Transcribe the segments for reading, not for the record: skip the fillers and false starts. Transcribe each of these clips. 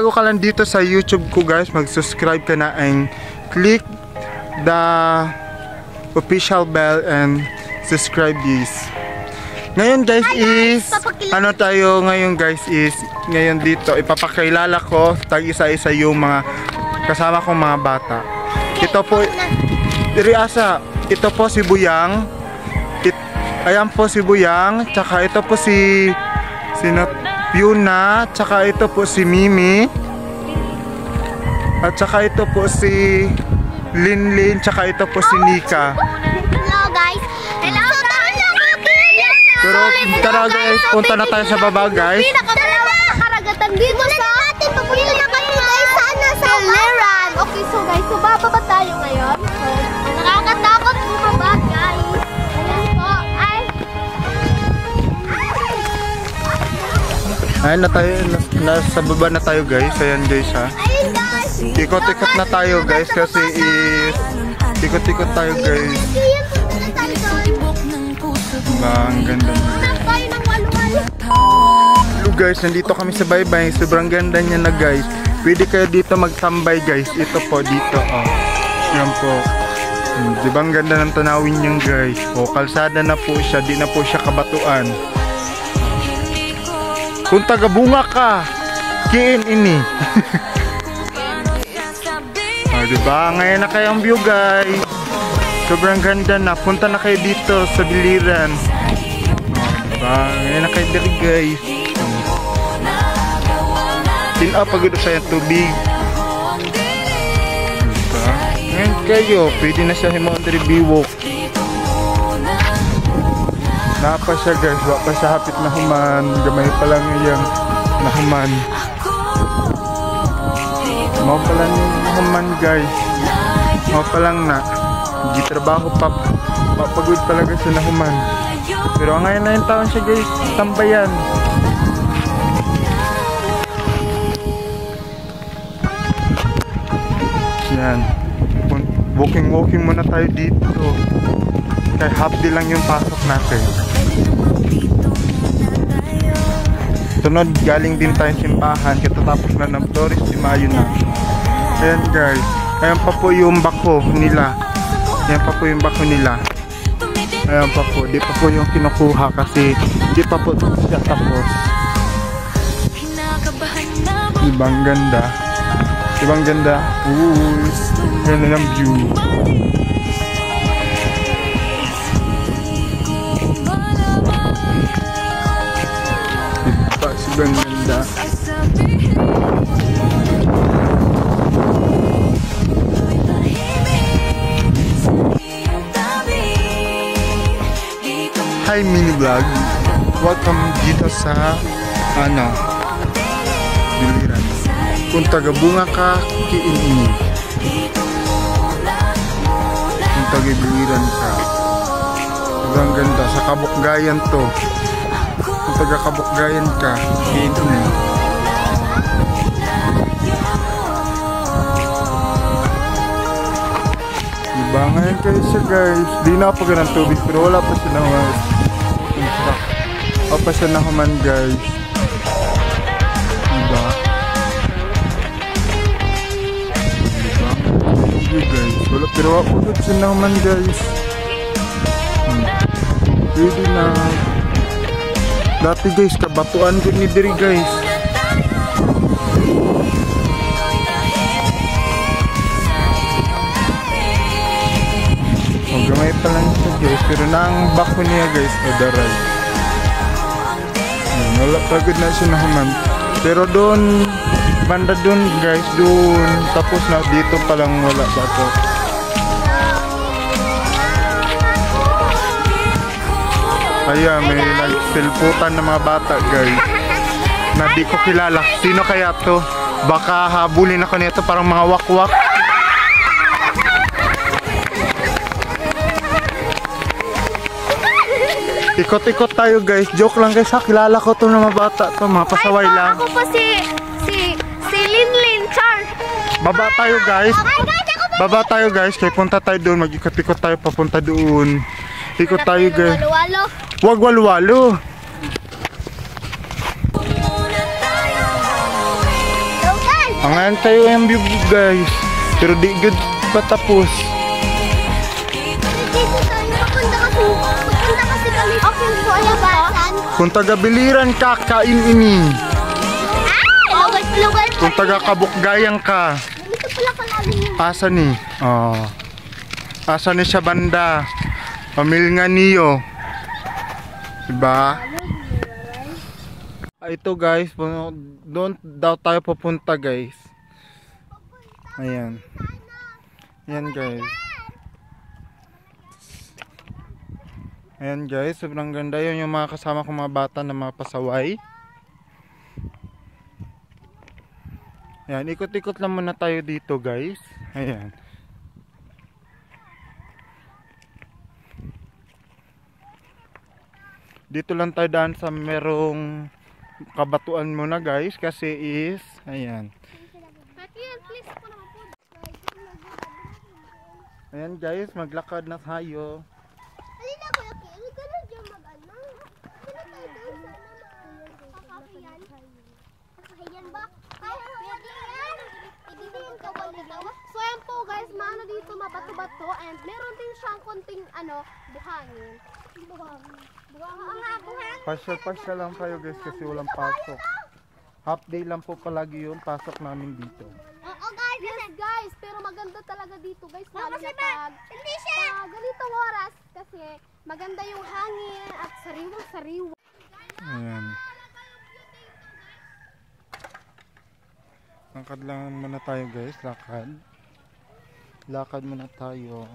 bago ka lang dito sa YouTube ko guys, mag-subscribe ka na and click the official bell and subscribe this. Ngayon guys is ano tayo ngayon guys is ngayon dito ipapakilala ko tag isa-isa yung mga kasama kong mga bata. Ito po ito po si Buyang. Ayan po si Buyang, tsaka ito po si Yuna, tsaka ito po si Mimi. At tsaka ito po si Linlin, tsaka ito po si Nika. Hello guys. Hello guys. Pero tara guys, punta na tayo sa baba guys. Pinakamalawak karagatan dito sa atin. Papunta na kayo guys sa Leran. Okay, so guys, so bababa tayo ngayon. So, nakakatakot bumaba guys. Ayan na tayo, nasa baba na tayo guys. Ayan guys ha. Ikot-ikot na tayo guys kasi ikot-ikot tayo guys. Ang ganda niya. Hello guys, nandito kami sa Baybay. Sobrang ganda niya na guys. Pwede kayo dito magtambay guys. Ito po dito oh. Yan po. Diba ang ganda ng tanawin niyan guys. O kalsada na po siya, di na po siya kabatuan. Kung taga-bunga ka, kiin ini. Diba? Ngayon na kayong view guys. Sobrang ganda na. Punta na kayo dito sa Biliran. Diba? Ngayon na kayo dito guys. Tinaw pagod sa yung tubig. Diba? Ngayon kayo, pwede na siya himondri biwok. Napa siya guys, wala pa siya hapit na human. Gamay pa lang yung nahuman. Mau pa lang yung human guys. Mau pa lang na. Hindi trabaho pa. Papagod talaga siya nahuman. Pero ngayon na yung taon siya guys, tambayan. Yan. Walking muna tayo dito. Kaya half day lang yung pasok natin. Sunod, galing din tayong simbahan. Katatapos na ng Flores de Mayo na. Ayan guys. Ayan pa po yung bako nila. Ayan pa po yung bako nila. Ayan pa po. Di pa po yung kinukuha kasi di pa po siya tapos. Ibang ganda. Ibang ganda. Ganda ng view. Sobrang ganda. Hi mini vlog. Welcome dito sa Biliran. Kung taga-bunga ka, kiin ini. Kung taga-Biliran ka. Sobrang ganda. Sa Kabukgayan to. Kung taga-Kabukgayan ka, kiin ini. Diba ngayon kayo siya guys. Di na pa ganang tubig pero wala pa siya naman. Wala pa siya naman guys. Diba? Guys, wala pero wala siya naman guys. Pwede na. Dati guys, kabatuan ko ni diri guys. Gamay pa lang siya guys, pero nang bako niya guys, odaray. Wala pagod na siya naman. Pero doon, banda doon guys, doon, tapos na dito pa lang wala bako. Kaya may nagsilputan ng mga bata guys, na di ko kilala. Sino kaya to? Baka habulin ako nito parang mga wakwak. Ikot-ikot tayo guys. Joke lang guys ha. Kilala ko to ng mga bata to. Mga pasaway lang. Ako po si Linlin Char. Baba tayo guys. Baba tayo guys. Kaya punta tayo doon. Mag-ikot-ikot tayo papunta doon. Ikot tayo guys. Wag walwalo. Angan tayo yung view guys. Pero di good patapos. Dito tayo. Papunta kasi kami. Okay, so ayan ba? Kung taga-biliran ka, kain ini. Lugar. Kung taga-kabukgayang ka, Dito pala kalalim yun. asa ni? Oh. Asa ni siya banda? Pamilya niyo. Diba? Ito guys, doon daw tayo pupunta guys. Ayan. Ayan guys. Ayan guys, sobrang ganda yun yung mga kasama kong mga bata na mga pasaway. Ayan, ikot-ikot lang muna tayo dito guys. Ayan. Dito lang tayo daan sa merong kabatuan muna guys kasi is, ayan. Ayan guys, maglakad na tayo. Halina ko, Yaki. Ano ka na dyan mag-ano? Sino tayo doon sa kakahiyan? Kakahiyan ba? Pwede yan. Ibigin ka ba nito? So ayan po guys, maano dito mabato-bato and meron din siyang konting buhangin. Buhangin. Pasyal lang tayo guys kasi walang pasok. Half day lang po palagi yun, pasok namin dito. Oo guys, yes guys, pero maganda talaga dito guys. Lalo na pag ganitong oras kasi maganda yung hangin at sariwang-sariwa. Ayan. Lakad lang muna tayo guys, lakad. Lakad muna tayo.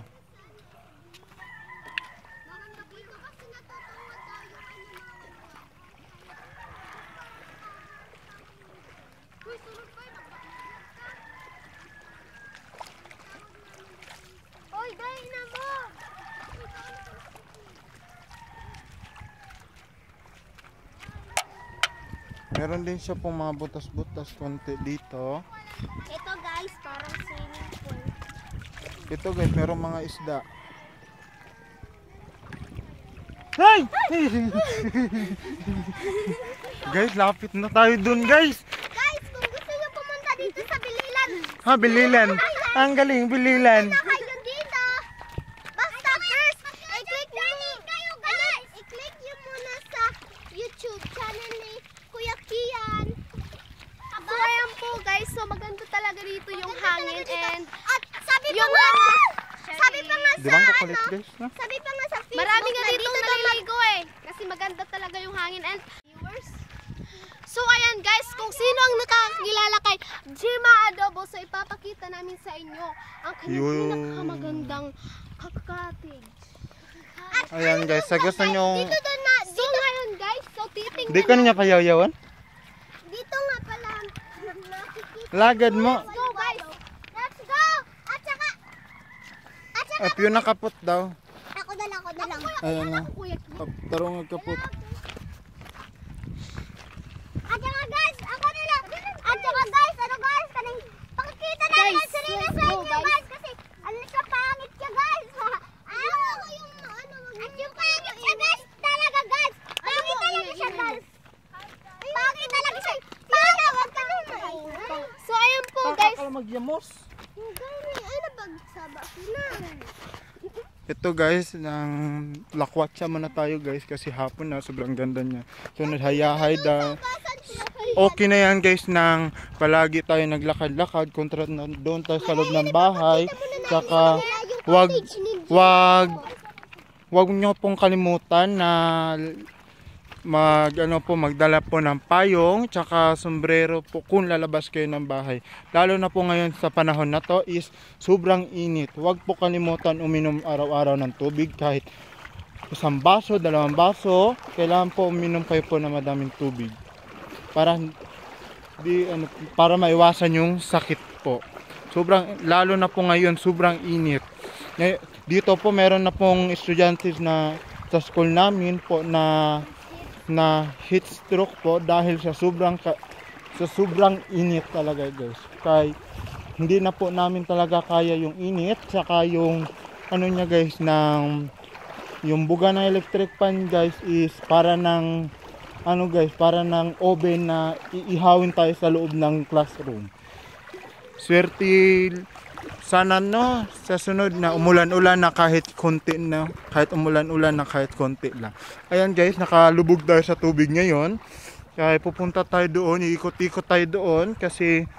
Oy, dahil na mo! Meron din siya pong mga butas-butas konti dito. Ito guys, parang swimming pool. Ito guys, meron mga isda. Hey! Guys, lapit na tayo dun guys. Guys, kung gusto nyo pumunta dito sa Bililan, Ha, Bililan. Ang galing, Bililan. na kayo dito. Basta first, i-click nyo kayo guys. I-click nyo muna sa YouTube channel ni Kuya Kian. So ayan po guys, so maganda talaga dito yung hangin and at sabi pa nga Di ba ang kukulit guys? No? sabi pa nga sa Facebook, marami nga dito naliligo kasi maganda talaga yung hangin and viewers. So ayan guys, kung sino ang nakakilala kay Jima Adobo, so ipapakita namin sa inyo ang kanyang pinakamagandang cottage. Ayan guys, sa gusto nyo, Dito doon na, so ngayon guys, so titingnan di ka niya payaw-yawan? dito nga pala nakikita. Lagad mo. Let's go guys! Let's go! At saka At yun nakapot daw. ako na lang. Ayan na. Kuya Kian. Tarong nagkapot. At saka guys, ako nila. At saka guys, ano guys, kaning pakikita natin ang sarili sa inyo guys. Kasi ano siya pangit siya guys. Ako yung at yung pangit siya guys, talaga guys. Pangit talaga siya guys. Pangit talaga siya. Paano, wag ka nung so ayun po guys. Pakakala magyamos. Yung gani, ay nabagsaba sila. Ito guys, ng lakwatsa muna tayo guys kasi hapon na, sobrang ganda niya. So naghayahay da. Okay na yan guys nang palagi tayo naglakad-lakad kontra na doon tayo sa loob ng bahay. Tsaka wag nyo pong kalimutan na magdala po ng payong tsaka sombrero po kung lalabas kayo ng bahay. Lalo na po ngayon sa panahon na to is sobrang init. Wag po kalimutan uminom araw-araw ng tubig kahit isang baso, 2 baso. Kailangan po uminom kayo po ng madaming tubig para maiwasan yung sakit po. Lalo na po ngayon sobrang init. Dito po meron na pong estudyante na sa school namin po na heat stroke po dahil sa sobrang init talaga guys. Kaya hindi na po namin talaga kaya yung init saka yung niya guys yung buga ng electric fan guys is para ng para ng oven na iihawin tayo sa loob ng classroom. Swerte sana no sa sunod na umulan-ulan na kahit konti na, kahit umulan-ulan na kahit konti lang. Ayan guys, nakalubog tayo sa tubig ngayon. Kaya pupunta tayo doon, iikot-ikot tayo doon kasi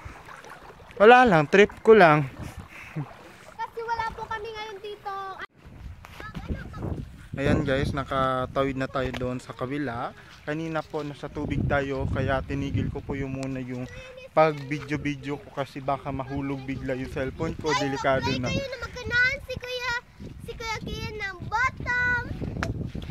wala lang, trip ko lang. Kasi wala po kami ngayon dito. Ayan guys, nakatawid na tayo doon sa kabila. Kanina po nasa tubig tayo kaya tinigil ko po yung muna yung pag video ko kasi baka mahulog bigla yung cellphone ko, delikado na. Kayo na magkanaan si Kuya Kian ng bottom.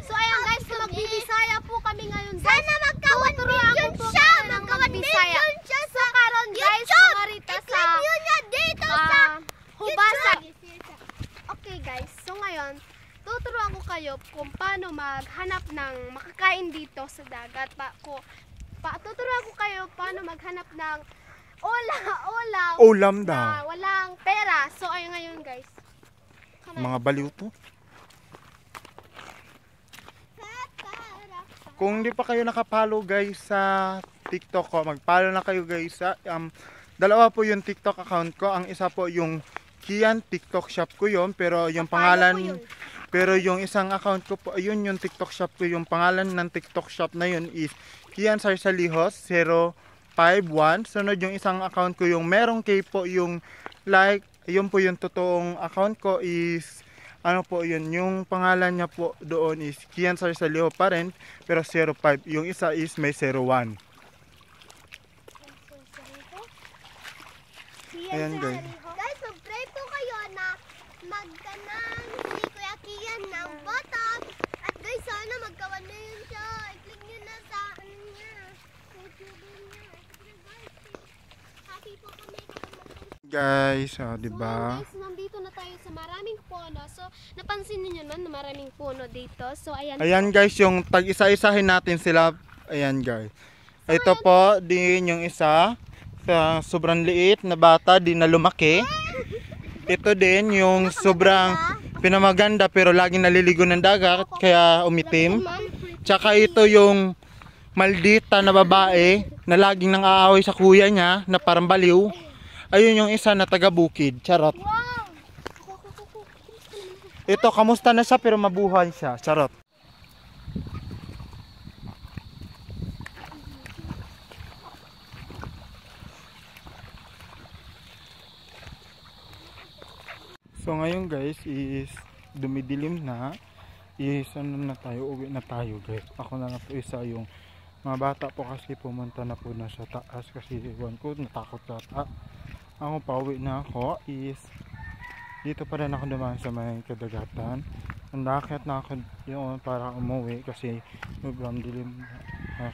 So ayan guys, so magbibisaya po kami ngayon. Sana magka-1 million siya! Magka-1 million siya sa karon guys, mga rita sa dito sa Hubasan. Okay guys, so ngayon tuturuan ko kayo kung paano maghanap ng makakain dito sa dagat. Tuturuan ko kayo paano maghanap ng Ulam daw. na walang pera. So ayun ngayon guys. Mga baliw to. Kung hindi pa kayo nakapalo guys sa TikTok ko, magpalo na kayo guys sa dalawa po yung TikTok account ko. Ang isa po yung Kian TikTok shop ko yun, pero yung pangalan pero yung isang account ko po, ayun yung TikTok shop ko, yung pangalan ng TikTok shop na yun is Kian Sarsalihos 051. Sunod yung isang account ko, yung merong K po yung like, yun po yung totoong account ko is ano po yun, yung pangalan niya po doon is Kian Sarsalihos pa rin, pero 05. Yung isa is may 01. Ayan guys. Guys, mag-pray po kayo na magkanang si Kuya Kian ng bottom. At guys, sana magkawan na yun siya. I-click nyo na sa ano niya. YouTube niya. Happy po kami. Guys, di So ba? guys, nandito na tayo sa maraming puno. So, napansin niyo naman na maraming puno dito. So, ayan. Ayan guys, yung tag-isa-isahin natin sila. Ayan guys. Ito po din yung isa sa sobrang liit na bata, di na lumaki. Ito din yung sobrang pinamaganda pero laging naliligo ng dagat kaya umitim. Tsaka ito yung maldita na babae na laging nang-aaway sa kuya niya na parang baliw. Ayun yung isa na taga-bukid. Charot. Ito, kamusta na siya pero mabuhay siya. Charot. So ngayon guys is dumidilim na. Ano na tayo, uwi na tayo guys. Ako na po isa, yung mga bata po kasi pumunta na po na sa taas kasi iwan ko, natakot sa ako pa uwi na ako is dito pa rin ako dumaan sa may kadagatan. Nandakit na ako yun para umuwi kasi sobrang dilim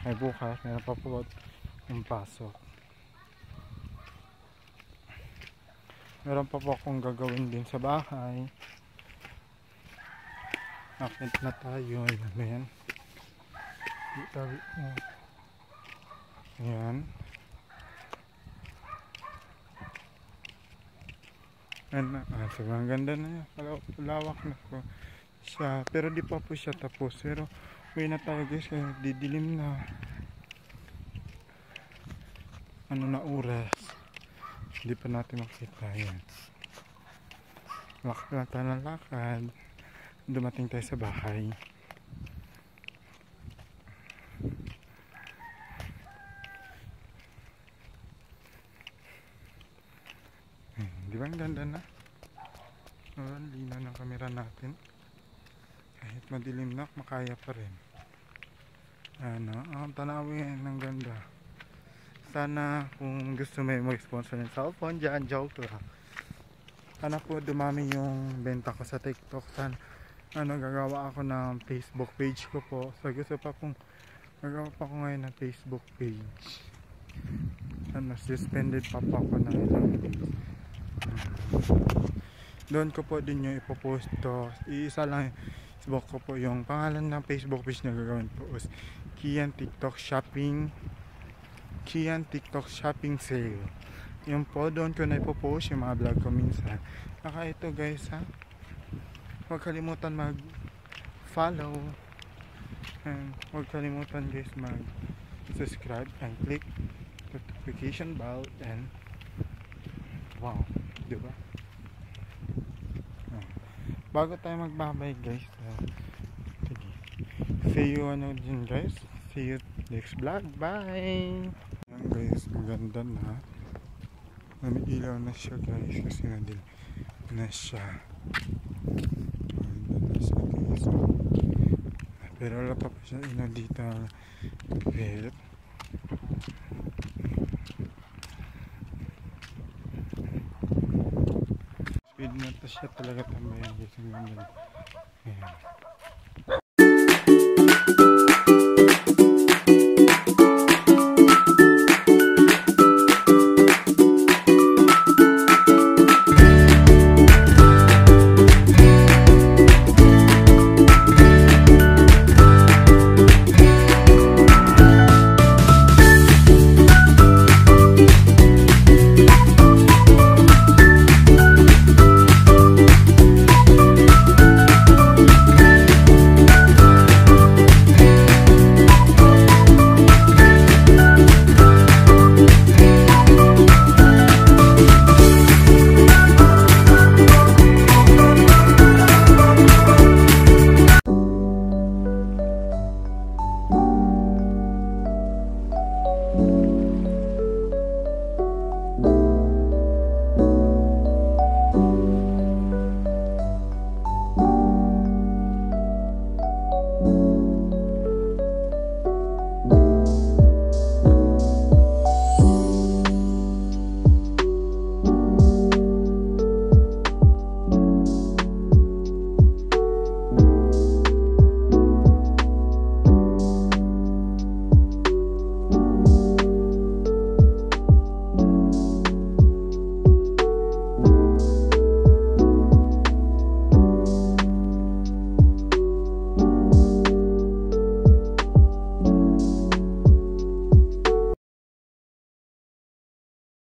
kay bukas meron pa po yung pasok. Meron pa po akong gagawin din sa bahay. Akit na tayo. Ayan. Ayan. Sobrang ganda na yan. Lawak na po siya. Pero di pa po siya tapos. Pero uwi na tayo guys. Kaya didilim na. Ano na oras. Hindi pa natin makita yan. Lakad na tayo ng lakad. Dumating tayo sa bahay. Di ba ang ganda na? Linaw ng camera natin. Kahit madilim na, makaya pa rin. Ang tanawin ng ganda. Sana kung gusto may mag-sponsor ng cellphone dyan, joke lang. Sana po dumami yung benta ko sa TikTok. Sana gagawa ako ng Facebook page ko po. So gusto pa pong gagawa pa ko ngayon ng Facebook page. Suspended pa po ako na ilang days. Doon ko po din yung ipopost to. Iisa lang Facebook ko po yung pangalan ng Facebook page na gagawin po is Kian TikTok Shopping. Kian TikTok Shopping Sale. Yung po doon ko na ipopost yung mga vlog ko minsan. Saka ito guys ha, huwag kalimutan mag follow and huwag kalimutan guys mag subscribe and click notification bell and Wow, di ba? Bago tayo magbabay guys, sige. See you din guys. See you next vlog. Bye! Ayan guys, maganda na. May ilaw na siya guys kasi nadil na siya. Maganda na siya guys. Pero wala pa siya ilaw dito. Pero speed na to siya talaga tambayan guys. Ayan.